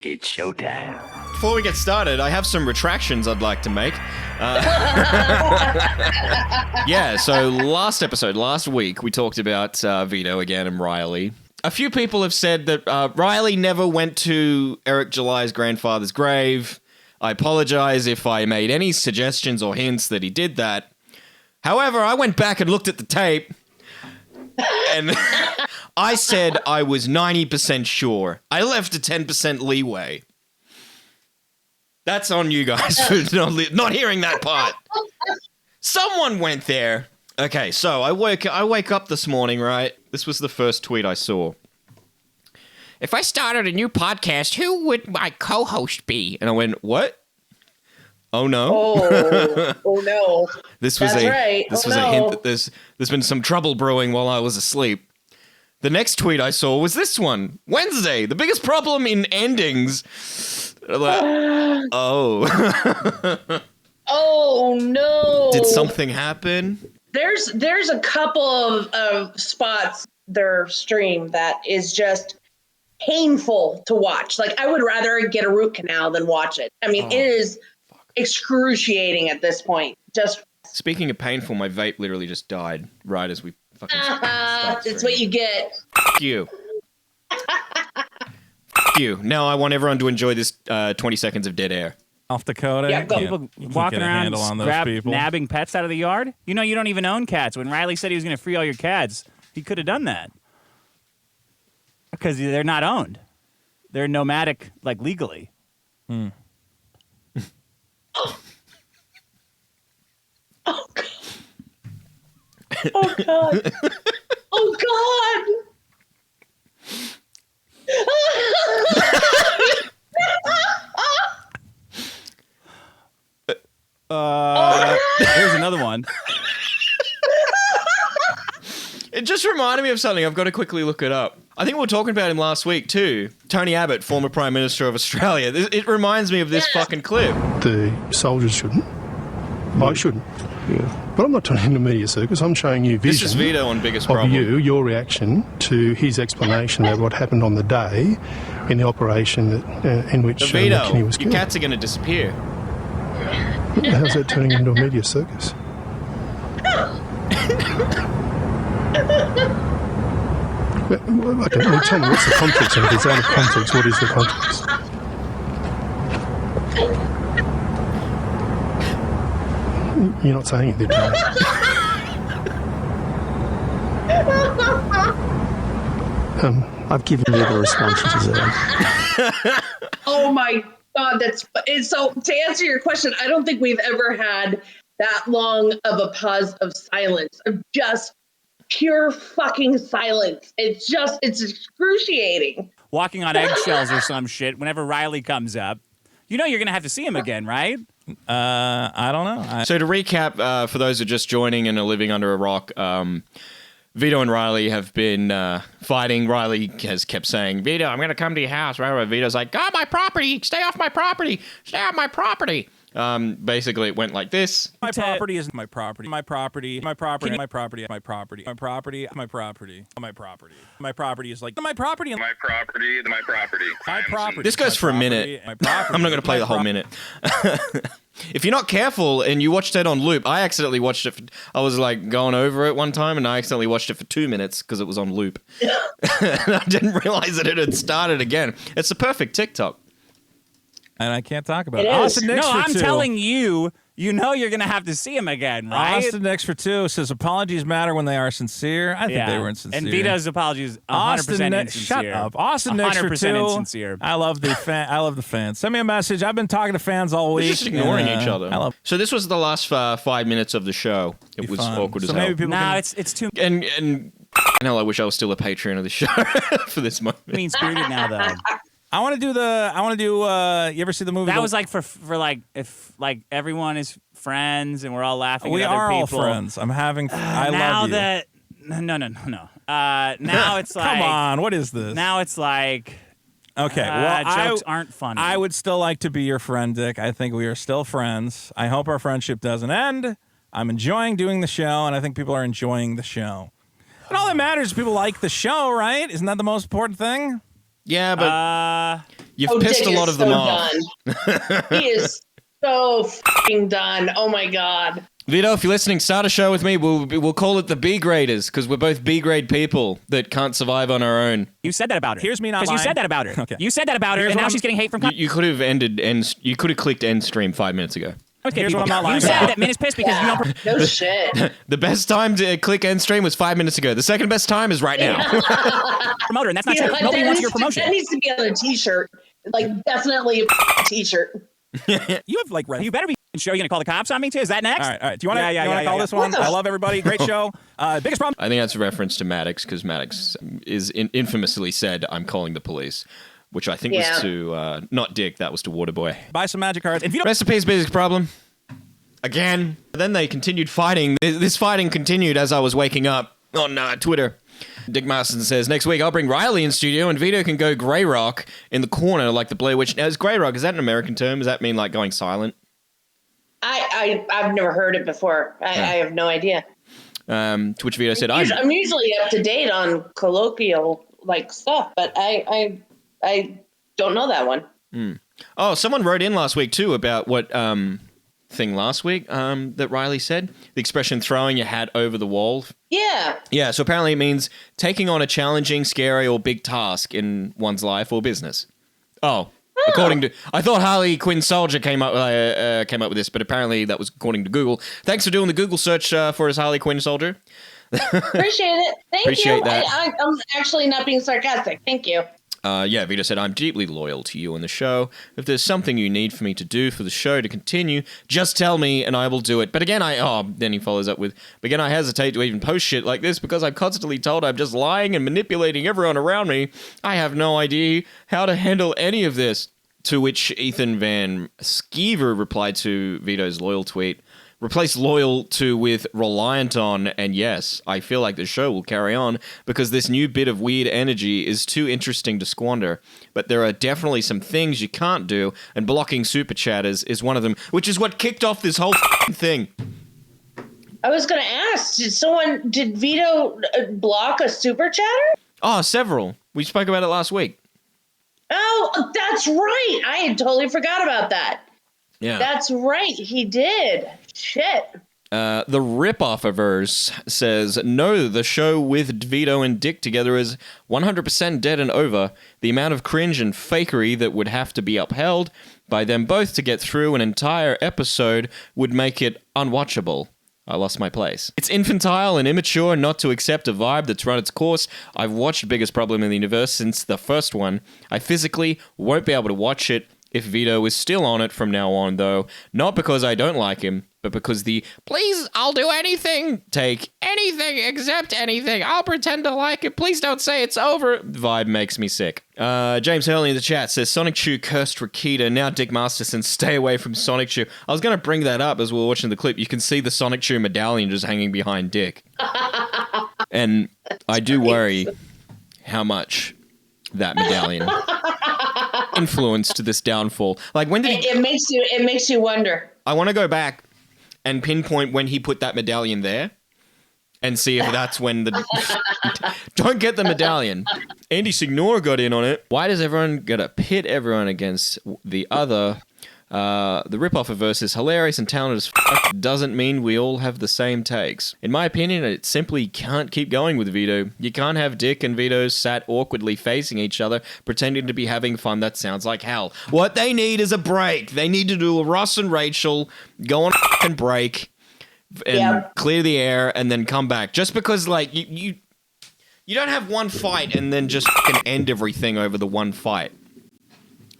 It's showtime. Before we get started, I have some retractions I'd like to make. Yeah, so last week, we talked about Vito again and Riley. A few people have said that Riley never went to Eric July's grandfather's grave. I apologize if I made any suggestions or hints that he did that. However, I went back and looked at the tape, and I said I was 90% sure. I left a 10% leeway. That's on you guys for not hearing that part. Someone went there. Okay, so I wake up this morning, right? This was the first tweet I saw. If I started a new podcast, who would my co-host be? And I went, what? Oh no! Oh no! This was a hint that there's been some trouble brewing while I was asleep. The next tweet I saw was this one. Wednesday, the biggest problem in endings. Oh. Oh no! Did something happen? There's a couple of spots their stream that is just painful to watch. Like, I would rather get a root canal than watch it. I mean, it is excruciating at this point. Just speaking of painful, my vape literally just died right as we fucking started. It's what you get. Fuck you. Fuck you. Now I want everyone to enjoy this 20 seconds of dead air. Off Dakota. Yeah, People walking around nabbing pets out of the yard. You know you don't even own cats. When Riley said he was going to free all your cats, he could have done that. Because they're not owned. They're nomadic, like, legally. Oh, God. Oh, God. Oh, God. Here's another one. It just reminded me of something. I've got to quickly look it up. I think we were talking about him last week too. Tony Abbott, former Prime Minister of Australia. It reminds me of this fucking clip. The soldiers shouldn't. I shouldn't. Yeah. But I'm not turning into media circus. I'm showing you vision. This is Vito on Biggest of Problem. your reaction to his explanation of what happened on the day in the operation in which Vito, McKinney was your killed. cats are going to disappear. How's that turning into a media circus? Okay, well, tell me, what's the context of it? It's out of context. What is the context? You're not saying anything to me. I've given you the response you deserve. Oh, my God. So to answer your question, I don't think we've ever had that long of a pause of silence, of just pure fucking silence. It's excruciating. Walking on eggshells or some shit whenever Riley comes up. You know you're going to have to see him again, right? I don't know. So to recap, for those who are just joining and are living under a rock, Vito and Riley have been fighting. Riley has kept saying, Vito, I'm going to come to your house. Right? Vito's like, oh, my property. Stay off my property. Stay off my property. Basically, it went like this. My property is my property. My property. My property. My property. My property. My property. My property. My property. My property is like my property. My property. My property. My property. This goes for a minute. My property. I'm not going to play the whole minute. If you're not careful and you watched it on loop, I accidentally watched it. I was like going over it one time and I accidentally watched it for 2 minutes because it was on loop. And I didn't realize that it had started again. It's a perfect TikTok. And I can't talk about it. Austin No, I'm telling you, you know you're going to have to see him again, right? Austin Next for Two says apologies matter when they are sincere. I think they were insincere. And Vito's apologies 100% Austin insincere. Shut up. Austin Next for 100% Two. insincere. I love the fans. Send me a message. I've been talking to fans all week. We're just ignoring each other. I love. So this was the last 5 minutes of the show. It was fun. awkward as So hell. maybe people No, can- it's too And hell, I wish I was still a patron of the show for this moment. mean-spirited now, though. I want to do. You ever see the movie? That was like for like if like everyone is friends and we're all laughing We at other are all people. friends. I'm having. I now love you. that no. Now it's like Come on, what is this? Now it's like Okay, well, jokes aren't funny. I would still like to be your friend, Dick. I think we are still friends. I hope our friendship doesn't end. I'm enjoying doing the show, and I think people are enjoying the show. And all that matters is people like the show, right? Isn't that the most important thing? Yeah, but You've pissed Dick a lot is of them so off. Done. He is so fucking done. Oh my God. Vito, if you're listening, start a show with me. We'll call it the B graders because we're both B grade people that can't survive on our own. You said that about her. Here's me not Because you lying. said that about her. Okay. You said that about her, Here's and what now I'm- she's getting hate from. You could have you could have clicked end stream 5 minutes ago. Okay, Here's what people. I'm not lying You said about. that Min is pissed because you don't. No shit. The best time to click end stream was 5 minutes ago. The second best time is right now. Promote her, and that's not You know, true. Nobody that wants your needs to- promotion. That needs to be on a t-shirt. Like, definitely a t-shirt. You have like You better be. Show you gonna call the cops on me too? Is that next? All right. Do you want to Yeah, call yeah. this one? I love everybody. Great show. Biggest problem. I think that's a reference to Maddox because Maddox is infamously said, "I'm calling the police," which I think was to not Dick. That was to Waterboy. Buy some magic cards. And if you don't, Recipe's biggest problem. Again. Then they continued fighting. This fighting continued as I was waking up on Twitter. Dick Marston says, next week I'll bring Riley in studio and Vito can go grey rock in the corner like the Blair Witch. Now, is grey rock, is that an American term? Does that mean like going silent? I've never heard it before. I have no idea. To which Vito said, I'm usually up to date on colloquial like stuff, but I don't know that one. Oh, someone wrote in last week too about what thing last week that Riley said. The expression throwing your hat over the wall. Yeah. Yeah, so apparently it means taking on a challenging, scary, or big task in one's life or business. Oh. According to, I thought Harley Quinn Soldier came up with this, but apparently that was according to Google. Thanks for doing the Google search for his Harley Quinn Soldier. Appreciate it. Thank Appreciate you. that. I'm actually not being sarcastic. Thank you. Yeah, Vito said, I'm deeply loyal to you and the show. If there's something you need for me to do for the show to continue, just tell me and I will do it. But again, then he follows up with, but again, I hesitate to even post shit like this because I'm constantly told I'm just lying and manipulating everyone around me. I have no idea how to handle any of this. To which Ethan Van Skeever replied to Vito's loyal tweet, replace loyal to with reliant on, and yes, I feel like the show will carry on because this new bit of weird energy is too interesting to squander. But there are definitely some things you can't do, and blocking super chatters is one of them, which is what kicked off this whole thing. I was going to ask, did Vito block a super chatter? Oh, several. We spoke about it last week. Oh, that's right. I had totally forgot about that. Yeah. That's right. He did. Shit. The Rip-Offivers says, no, the show with Vito and Dick together is 100% dead and over. The amount of cringe and fakery that would have to be upheld by them both to get through an entire episode would make it unwatchable. I lost my place. It's infantile and immature not to accept a vibe that's run its course. I've watched Biggest Problem in the Universe since the first one. I physically won't be able to watch it if Vito is still on it from now on, though. Not because I don't like him, but because the please, I'll do anything, take anything except anything, I'll pretend to like it, please don't say it's over vibe makes me sick. James Hurley in the chat says, Sonic Chew cursed Rakita, now Dick Masterson, stay away from Sonic Chew. I was going to bring that up as we were watching the clip. You can see the Sonic Chew medallion just hanging behind Dick. And I do worry how much that medallion influenced this downfall. Like, when did it makes you wonder. I want to go back and pinpoint when he put that medallion there and see if that's when the don't get the medallion. Andy Signore got in on it. Why does everyone gotta pit everyone against the other? The rip-off-averse is hilarious and talented as fuck. Doesn't mean we all have the same takes. In my opinion, it simply can't keep going with Vito. You can't have Dick and Vito sat awkwardly facing each other, pretending to be having fun. That sounds like hell. What they need is a break. They need to do a Ross and Rachel, go on and break, and clear the air, and then come back. Just because, like, you don't have one fight and then just fucking end everything over the one fight.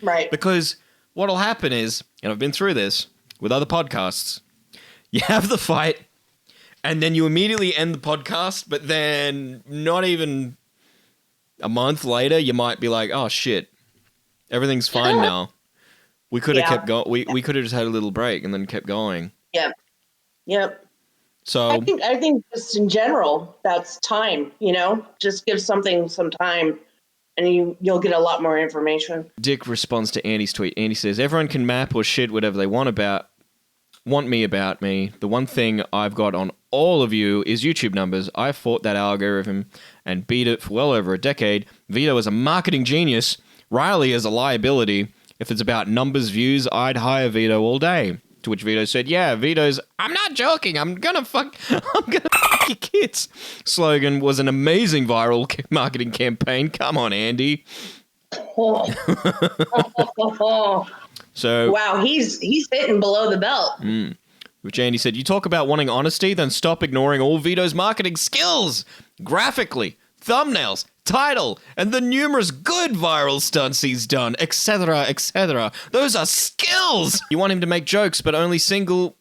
Right. Because what'll happen is, and I've been through this with other podcasts, you have the fight, and then you immediately end the podcast, but then not even a month later, you might be like, oh shit, everything's fine now. We could have kept going. We could have just had a little break and then kept going. Yep. So I think just in general, that's time, just give something some time. And you'll get a lot more information. Dick responds to Andy's tweet. Andy says, everyone can map or shit whatever they want me about me. The one thing I've got on all of you is YouTube numbers. I fought that algorithm and beat it for well over a decade. Vito is a marketing genius Riley is a liability. If it's about numbers, views, I'd hire Vito all day. To which Vito said, yeah, Vito's, I'm not joking, I'm gonna fuck your kids slogan was an amazing viral marketing campaign. Come on, Andy. So wow, he's hitting below the belt. Which Andy said, you talk about wanting honesty, then stop ignoring all Vito's marketing skills. Graphically, thumbnails, title, and the numerous good viral stunts he's done, etc., etc. Those are skills! You want him to make jokes, but only single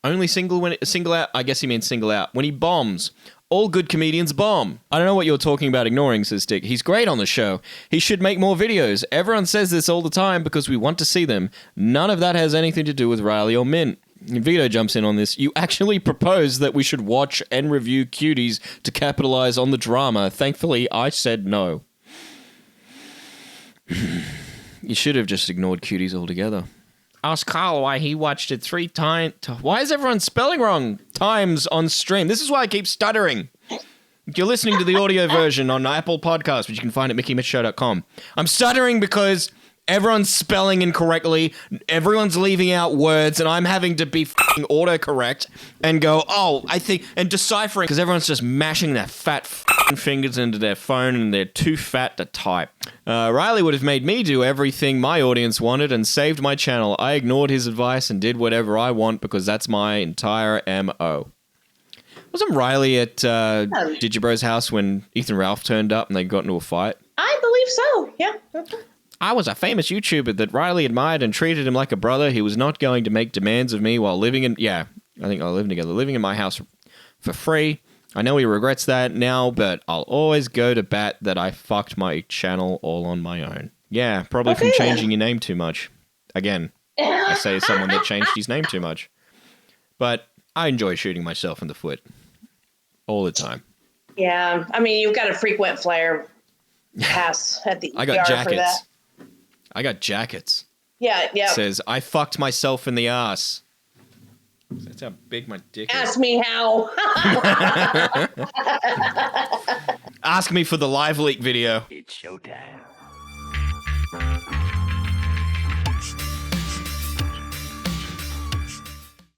out, I guess he means single out, when he bombs. All good comedians bomb. I don't know what you're talking about ignoring, says Dick. He's great on the show. He should make more videos. Everyone says this all the time because we want to see them. None of that has anything to do with Riley or Mint. Vito jumps in on this. You actually proposed that we should watch and review Cuties to capitalize on the drama. Thankfully, I said no. You should have just ignored Cuties altogether. Ask Carl why he watched it 3 times. Why is everyone spelling wrong times on stream? This is why I keep stuttering. You're listening to the audio version on Apple Podcasts, which you can find at mickeymitchshow.com. I'm stuttering because everyone's spelling incorrectly, everyone's leaving out words, and I'm having to be f***ing autocorrect and go, oh, I think, and deciphering, because everyone's just mashing their fat f***ing fingers into their phone and they're too fat to type. Riley would have made me do everything my audience wanted and saved my channel. I ignored his advice and did whatever I want because that's my entire MO. Wasn't Riley at Digibro's house when Ethan Ralph turned up and they got into a fight? I believe so, yeah. I was a famous YouTuber that Riley admired and treated him like a brother. He was not going to make demands of me while living in... Yeah, I think I'll live together. Living in my house for free. I know he regrets that now, but I'll always go to bat that I fucked my channel all on my own. Yeah, probably from changing your name too much. Again, I say as someone that changed his name too much. But I enjoy shooting myself in the foot. All the time. Yeah, I mean, you've got a frequent flyer pass at the ER I got for jackets. that. I got jackets. Yeah. It says, I fucked myself in the ass. That's how big my dick is. Ask me how. Ask me for the live leak video. It's showtime.